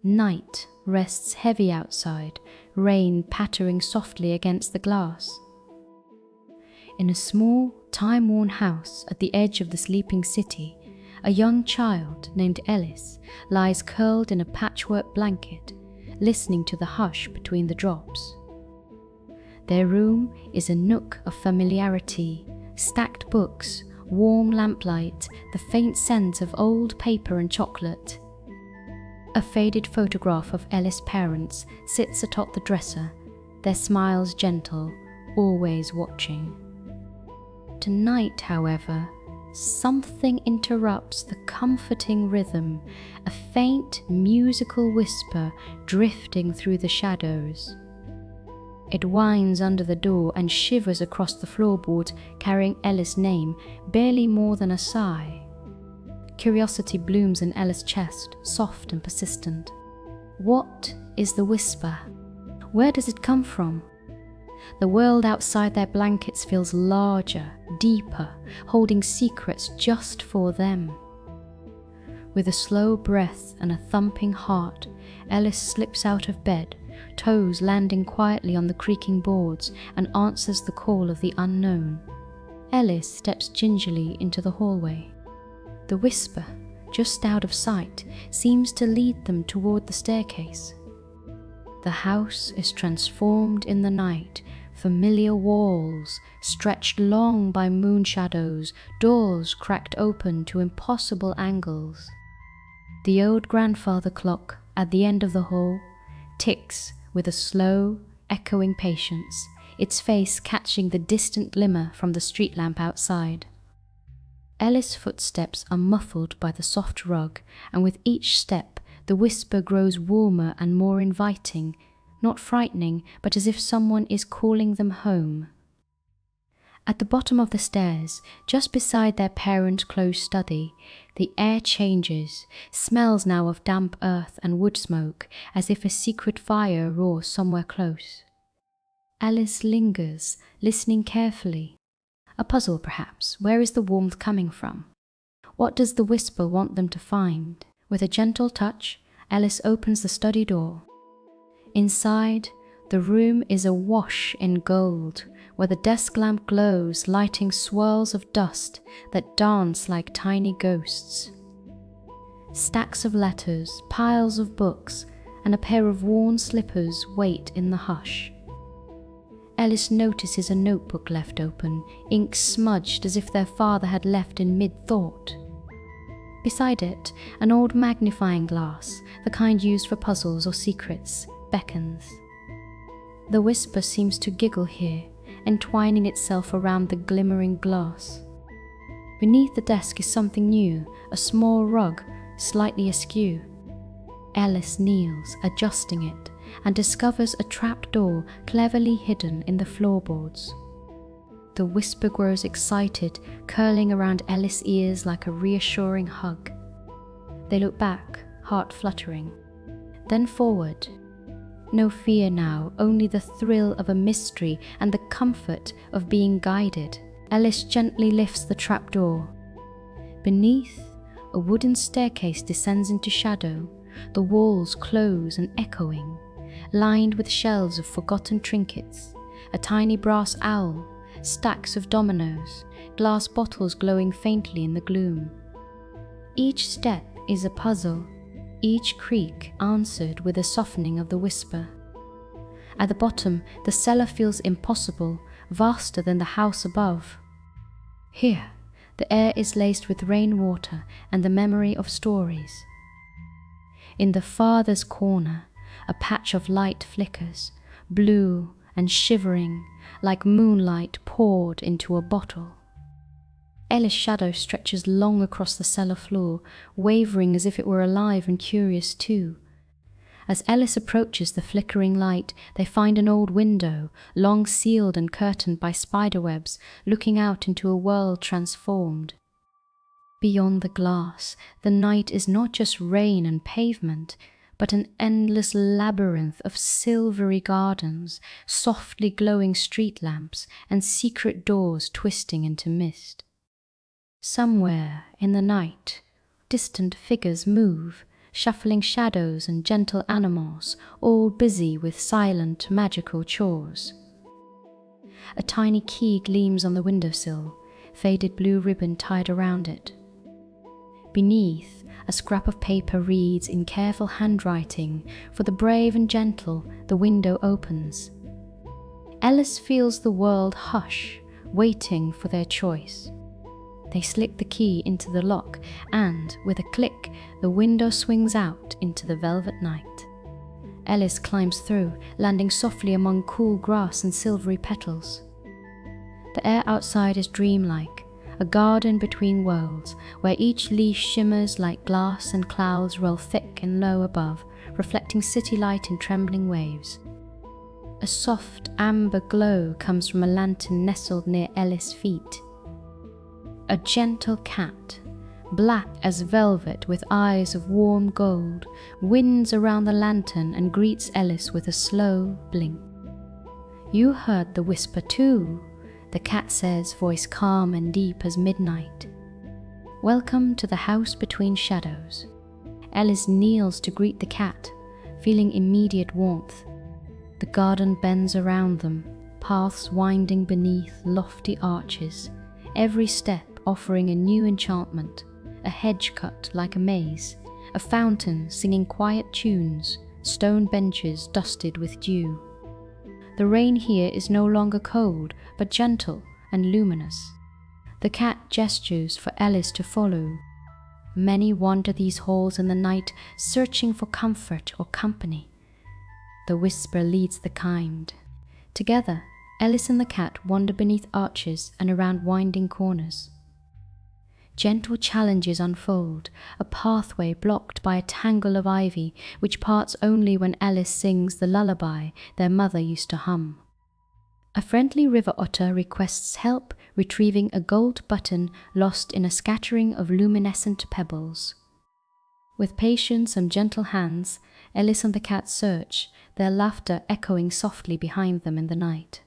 Night rests heavy outside, rain pattering softly against the glass. In a small, time-worn house at the edge of the sleeping city, a young child named Ellis lies curled in a patchwork blanket, listening to the hush between the drops. Their room is a nook of familiarity, stacked books, warm lamplight, the faint scent of old paper and chocolate. A faded photograph of Ellis' parents sits atop the dresser, their smiles gentle, always watching. Tonight, however, something interrupts the comforting rhythm, a faint musical whisper drifting through the shadows. It whines under the door and shivers across the floorboards, carrying Ellis' name, barely more than a sigh. Curiosity blooms in Ellis' chest, soft and persistent. What is the whisper? Where does it come from? The world outside their blankets feels larger, deeper, holding secrets just for them. With a slow breath and a thumping heart, Ellis slips out of bed, toes landing quietly on the creaking boards, and answers the call of the unknown. Ellis steps gingerly into the hallway. The whisper, just out of sight, seems to lead them toward the staircase. The house is transformed in the night, familiar walls stretched long by moon shadows, doors cracked open to impossible angles. The old grandfather clock at the end of the hall ticks with a slow, echoing patience, its face catching the distant glimmer from the street lamp outside. Ellis' footsteps are muffled by the soft rug, and with each step the whisper grows warmer and more inviting, not frightening, but as if someone is calling them home. At the bottom of the stairs, just beside their parents' closed study, the air changes, smells now of damp earth and wood smoke, as if a secret fire roars somewhere close. Ellis lingers, listening carefully. A puzzle, perhaps. Where is the warmth coming from? What does the whisper want them to find? With a gentle touch, Ellis opens the study door. Inside, the room is awash in gold, where the desk lamp glows, lighting swirls of dust that dance like tiny ghosts. Stacks of letters, piles of books, and a pair of worn slippers wait in the hush. Ellis notices a notebook left open, ink smudged as if their father had left in mid-thought. Beside it, an old magnifying glass, the kind used for puzzles or secrets, beckons. The whisper seems to giggle here, entwining itself around the glimmering glass. Beneath the desk is something new, a small rug, slightly askew. Ellis kneels, adjusting it, and discovers a trapdoor cleverly hidden in the floorboards. The whisper grows excited, curling around Ellis' ears like a reassuring hug. They look back, heart fluttering, then forward. No fear now, only the thrill of a mystery and the comfort of being guided. Ellis gently lifts the trapdoor. Beneath, a wooden staircase descends into shadow, the walls close and echoing, lined with shelves of forgotten trinkets, a tiny brass owl, stacks of dominoes, glass bottles glowing faintly in the gloom. Each step is a puzzle, each creak answered with a softening of the whisper. At the bottom, the cellar feels impossible, vaster than the house above. Here, the air is laced with rainwater and the memory of stories. In the farthest corner, a patch of light flickers, blue and shivering, like moonlight poured into a bottle. Ellis' shadow stretches long across the cellar floor, wavering as if it were alive and curious too. As Ellis approaches the flickering light, they find an old window, long sealed and curtained by spiderwebs, looking out into a world transformed. Beyond the glass, the night is not just rain and pavement, but an endless labyrinth of silvery gardens, softly glowing street lamps, and secret doors twisting into mist. Somewhere in the night, distant figures move, shuffling shadows and gentle animals, all busy with silent, magical chores. A tiny key gleams on the windowsill, faded blue ribbon tied around it. Beneath, a scrap of paper reads in careful handwriting, "For the brave and gentle, the window opens." Alice feels the world hush, waiting for their choice. They slip the key into the lock, and, with a click, the window swings out into the velvet night. Alice climbs through, landing softly among cool grass and silvery petals. The air outside is dreamlike, a garden between worlds, where each leaf shimmers like glass and clouds roll thick and low above, reflecting city light in trembling waves. A soft amber glow comes from a lantern nestled near Alice's feet. A gentle cat, black as velvet with eyes of warm gold, winds around the lantern and greets Alice with a slow blink. "You heard the whisper too," the cat says, voice calm and deep as midnight. "Welcome to the house between shadows." Alice kneels to greet the cat, feeling immediate warmth. The garden bends around them, paths winding beneath lofty arches, every step offering a new enchantment, a hedge cut like a maze, a fountain singing quiet tunes, stone benches dusted with dew. The rain here is no longer cold, but gentle and luminous. The cat gestures for Alice to follow. Many wander these halls in the night, searching for comfort or company. The whisper leads the kind. Together, Alice and the cat wander beneath arches and around winding corners. Gentle challenges unfold, a pathway blocked by a tangle of ivy, which parts only when Alice sings the lullaby their mother used to hum. A friendly river otter requests help retrieving a gold button lost in a scattering of luminescent pebbles. With patience and gentle hands, Alice and the cat search, their laughter echoing softly behind them in the night.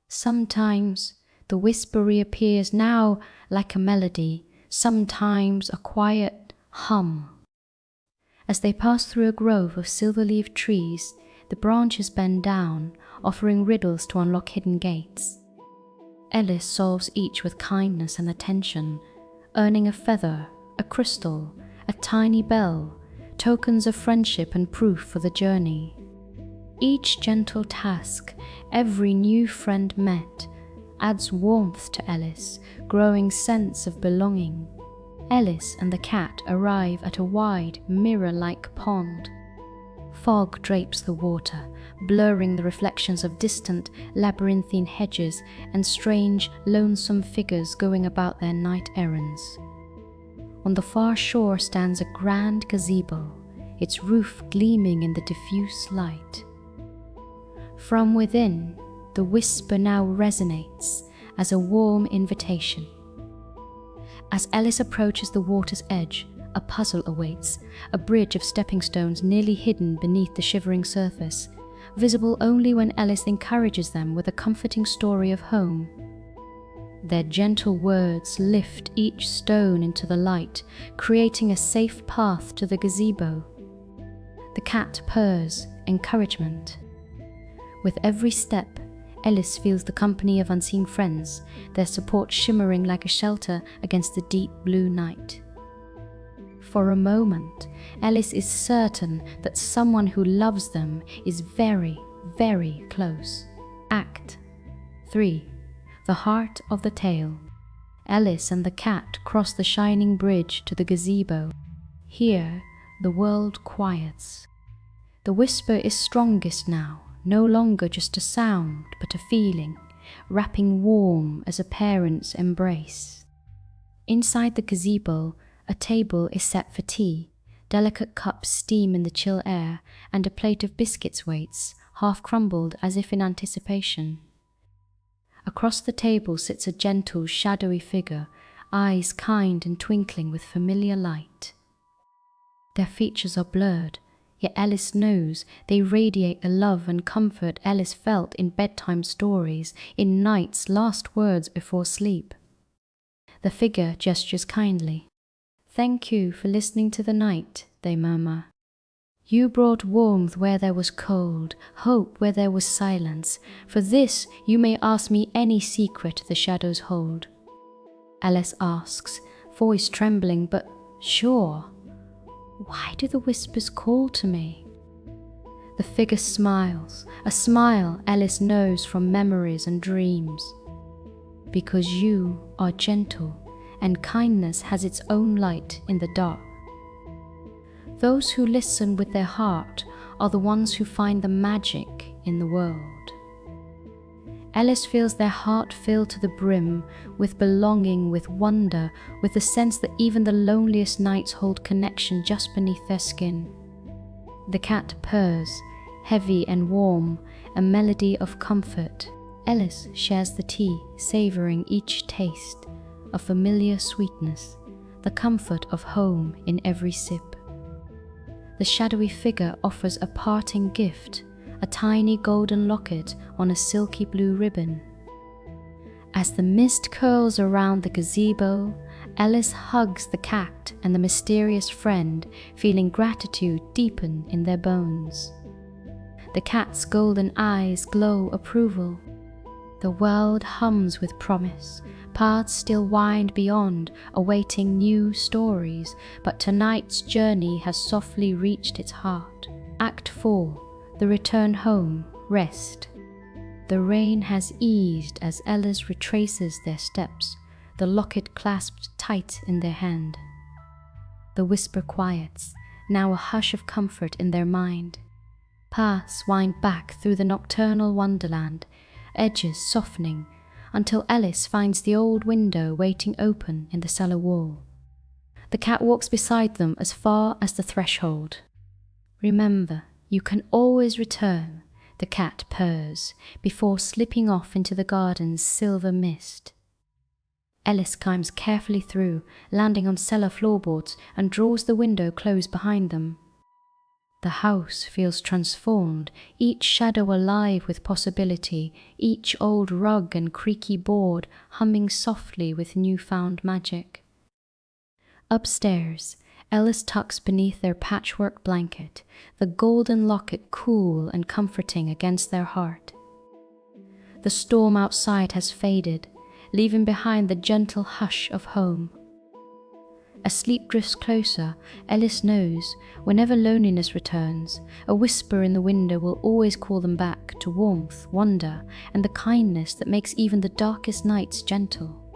Sometimes the whisper reappears, now like a melody, sometimes a quiet hum. As they pass through a grove of silver-leaved trees, the branches bend down, offering riddles to unlock hidden gates. Alice solves each with kindness and attention, earning a feather, a crystal, a tiny bell, tokens of friendship and proof for the journey. Each gentle task, every new friend met, adds warmth to Alice, growing sense of belonging. Alice and the cat arrive at a wide, mirror-like pond. Fog drapes the water, blurring the reflections of distant, labyrinthine hedges and strange, lonesome figures going about their night errands. On the far shore stands a grand gazebo, its roof gleaming in the diffuse light. From within, the whisper now resonates as a warm invitation. As Alice approaches the water's edge, a puzzle awaits, a bridge of stepping stones nearly hidden beneath the shivering surface, visible only when Alice encourages them with a comforting story of home. Their gentle words lift each stone into the light, creating a safe path to the gazebo. The cat purrs, encouragement. With every step, Alice feels the company of unseen friends, their support shimmering like a shelter against the deep blue night. For a moment, Alice is certain that someone who loves them is very, very close. Act 3. The heart of the tale. Alice and the cat cross the shining bridge to the gazebo. Here, the world quiets. The whisper is strongest now, no longer just a sound, but a feeling, wrapping warm as a parent's embrace. Inside the gazebo, a table is set for tea, delicate cups steam in the chill air, and a plate of biscuits waits, half crumbled as if in anticipation. Across the table sits a gentle, shadowy figure, eyes kind and twinkling with familiar light. Their features are blurred, yet Alice knows they radiate the love and comfort Alice felt in bedtime stories, in night's last words before sleep. The figure gestures kindly. "Thank you for listening to the night. they murmur. You brought warmth where there was cold, hope where there was silence. For this you may ask me any secret the shadows hold. Alice asks, voice trembling but sure. Why do the whispers call to me? The figure smiles, a smile Alice knows from memories and dreams. Because you are gentle, and kindness has its own light in the dark. Those who listen with their heart are the ones who find the magic in the world. Alice feels their heart fill to the brim with belonging, with wonder, with the sense that even the loneliest nights hold connection just beneath their skin. The cat purrs, heavy and warm, a melody of comfort. Alice shares the tea, savoring each taste, a familiar sweetness, the comfort of home in every sip. The shadowy figure offers a parting gift, a tiny golden locket on a silky blue ribbon. As the mist curls around the gazebo, Alice hugs the cat and the mysterious friend, feeling gratitude deepen in their bones. The cat's golden eyes glow approval. The world hums with promise. Paths still wind beyond, awaiting new stories, but tonight's journey has softly reached its heart. Act 4, the return home, rest. The rain has eased as Alice retraces their steps, the locket clasped tight in their hand. The whisper quiets, now a hush of comfort in their mind. Paths wind back through the nocturnal wonderland, edges softening, until Alice finds the old window waiting open in the cellar wall. The cat walks beside them as far as the threshold. Remember, you can always return, the cat purrs, before slipping off into the garden's silver mist. Alice climbs carefully through, landing on cellar floorboards, and draws the window close behind them. The house feels transformed, each shadow alive with possibility, each old rug and creaky board humming softly with newfound magic. Upstairs, Alice tucks beneath their patchwork blanket, the golden locket cool and comforting against their heart. The storm outside has faded, leaving behind the gentle hush of home. As sleep drifts closer, Alice knows, whenever loneliness returns, a whisper in the window will always call them back to warmth, wonder, and the kindness that makes even the darkest nights gentle.